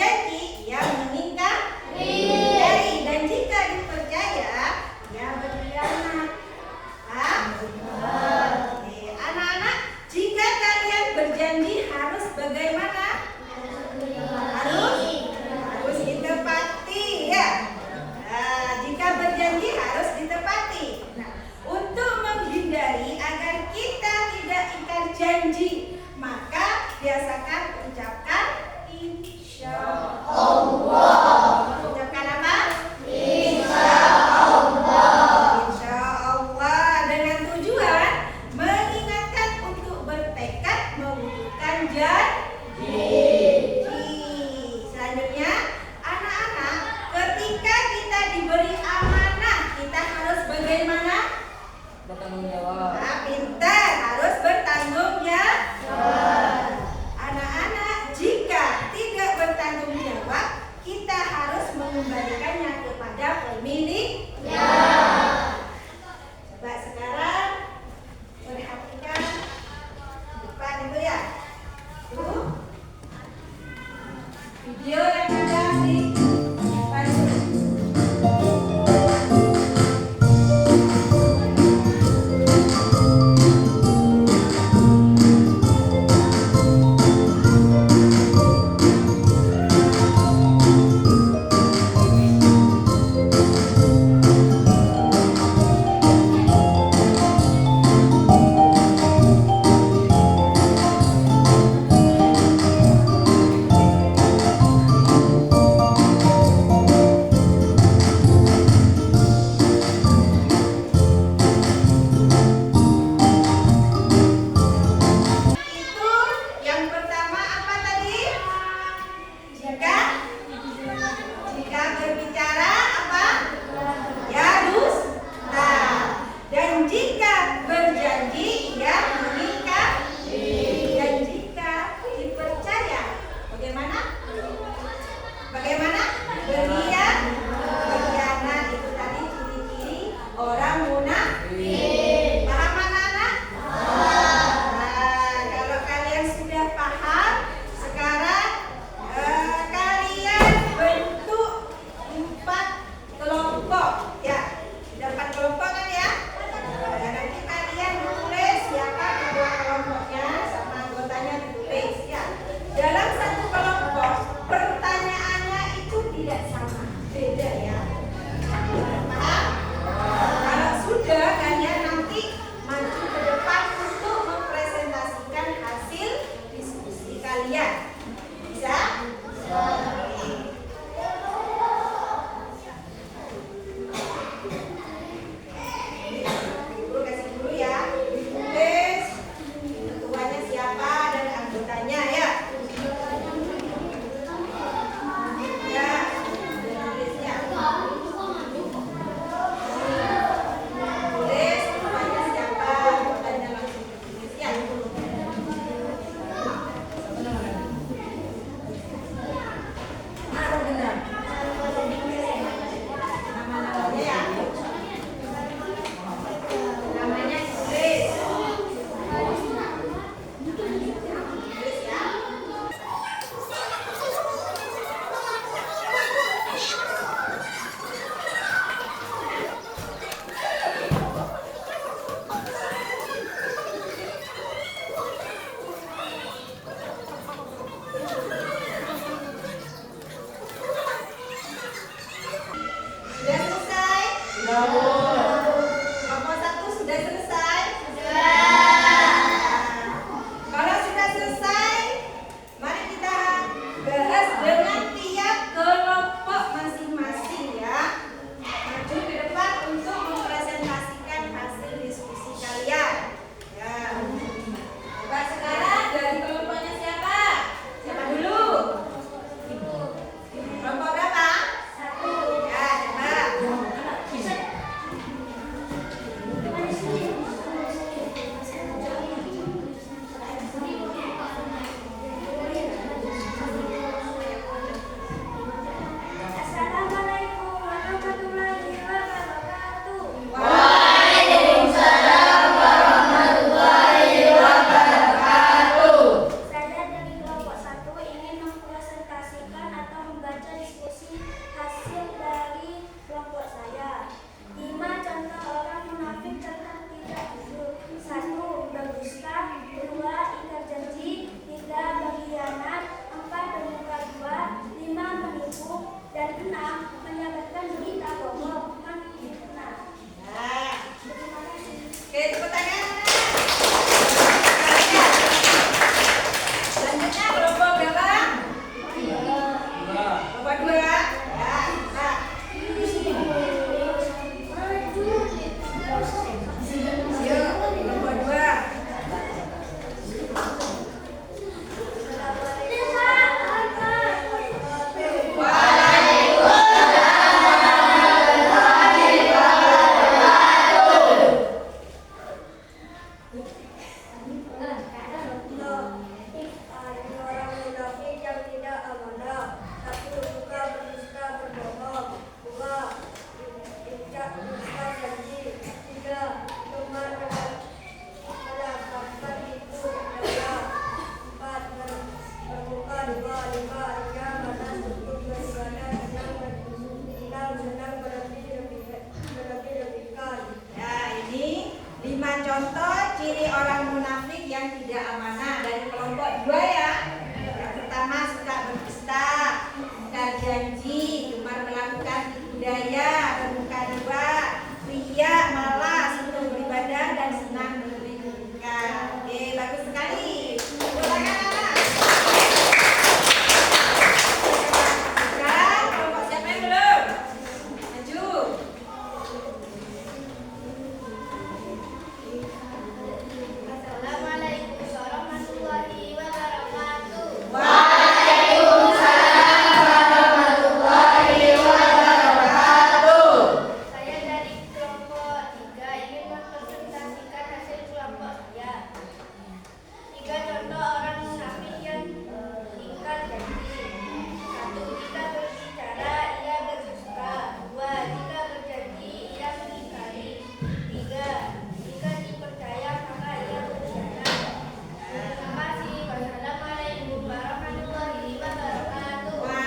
berjanji, ia mengingkari. Dan jika dipercaya, ia berkhianat. Oke, anak-anak, jika kalian berjanji harus bagaimana? Harus ditepati ya. Jika berjanji harus ditepati. Nah, untuk menghindari agar kita tidak ingkar janji, maka biasakan ucapkan insya Allah. Ucapkan apa? Insya Allah. Insya Allah, dengan tujuan mengingatkan untuk bertekad mewujudkan janji. Selanjutnya, anak-anak, ketika kita diberi amanah, kita harus bagaimana? Bertanggung jawab. Pintar, harus bertanggung jawab. Anak-anak, jika tidak bertanggung jawab, kita harus mengembalikannya kepada pemiliknya. Coba sekarang perhatikan depan itu ya. Tuh video yang ada di depan itu.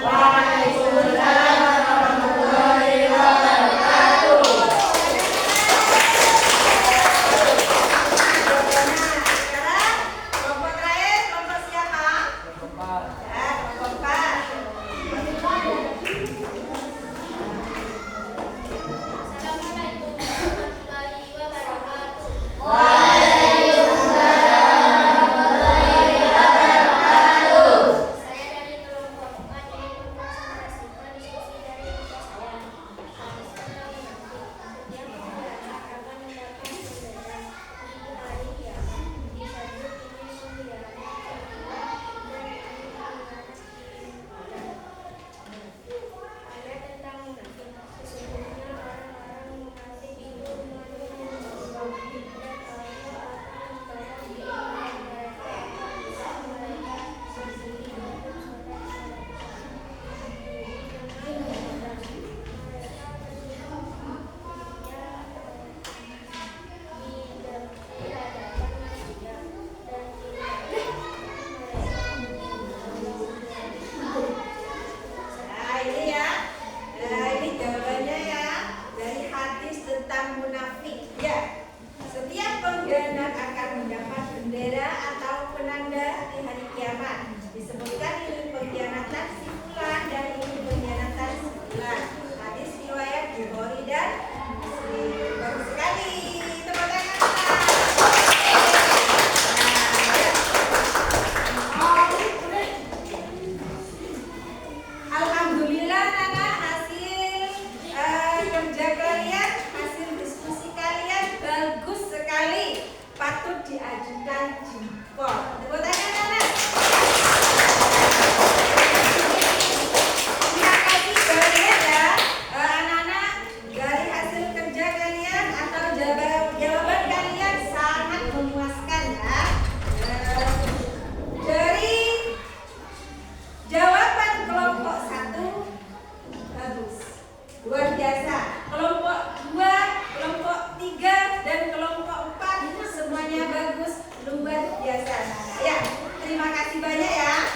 Waalaikumsalam warahmatullahi wabarakatuh. Sekarang kelompok terakhir, kelompok siapa? Keempat. Ya, kelompok 4. Assalamualaikum warahmatullahi wabarakatuh. Saya dari kelompok 4 ingin mempresentasikan diskusi dari tugas saya. Kami sedang setiap bulan akan mendapat pemberian di hari kiamat. Di satu ini membiarkan keadilan dan ini ayat tentang munafik. Sesungguhnya orang-orang munafik itu mengandung Allah dan Allah akan membalas keimanan mereka apabila mereka sendiri hidup saudara-saudara. Nah, ini ya. Nah, ini jawabannya ya. Dari hadis tentang munafik. Ya. Setiap pengkhianat akan mendapat bendera atau penanda di hari kiamat. Disebutkan ini pengkhianatan si fulan dan ini pengkhianatan si fulan. Hadis riwayat Bukhari dan Muslim. Bagus sekali. Tepuk tangan. Alhamdulillah Nana, hasil kerja kalian, hasil diskusi kalian bagus sekali. Patut diajukan jempol. Tepuk tangan Nana. Terima kasih banyak ya anak-anak, dari hasil kerja kalian atau jawaban kalian sangat memuaskan ya. Dari jawaban kelompok 1 bagus, luar biasa. Kelompok 2, kelompok 3 dan kelompok 4 semuanya bagus, luar biasa. Ya, terima kasih banyak ya.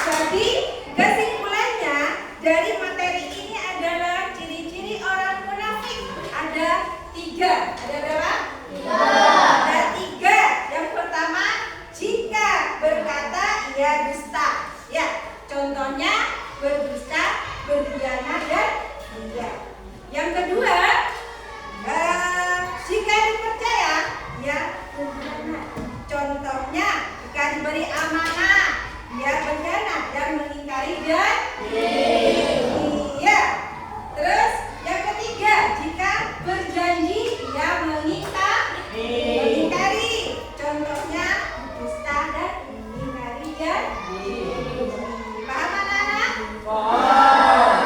Jadi kesimpulannya dari materi ini adalah ciri-ciri orang munafik. Ada 3. Ada berapa? 3. Ada 3. Yang pertama, jika berkata ia dusta. Ya, contohnya berdusta, berkhianat dan ria. Yang kedua, jika dipercaya ia berkhianat. Contohnya, jika diberi amanah ia berkhianat dan mengingkari janji. Iya. Terus yang ketiga, jika berjanji ia mengingkari. Contohnya dusta dan mengingkari janji. Paham anak-anak? Paham.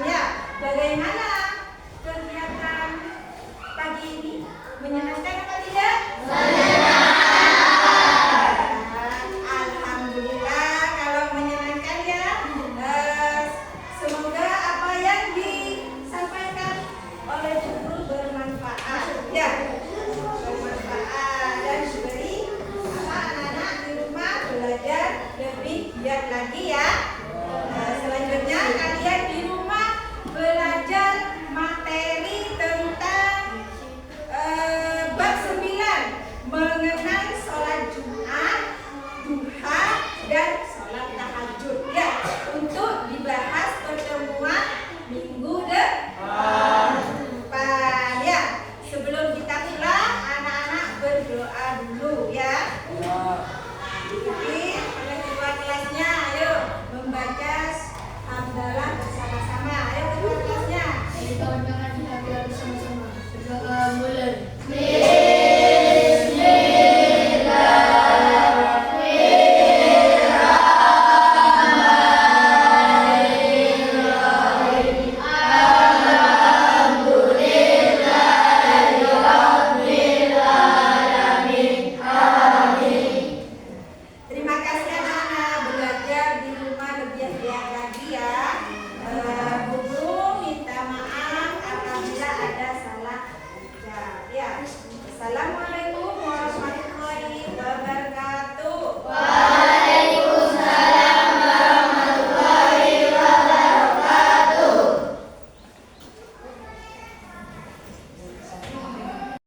Ya. Bagaimana kegiatan pagi ini? Menyenangkan apa tidak? Alhamdulillah kalau menyenangkan ya. Semoga apa yang disampaikan oleh guru bermanfaat. Ya, bermanfaat dan diberi anak-anak di rumah belajar lebih giat lagi ya. Selanjutnya kalian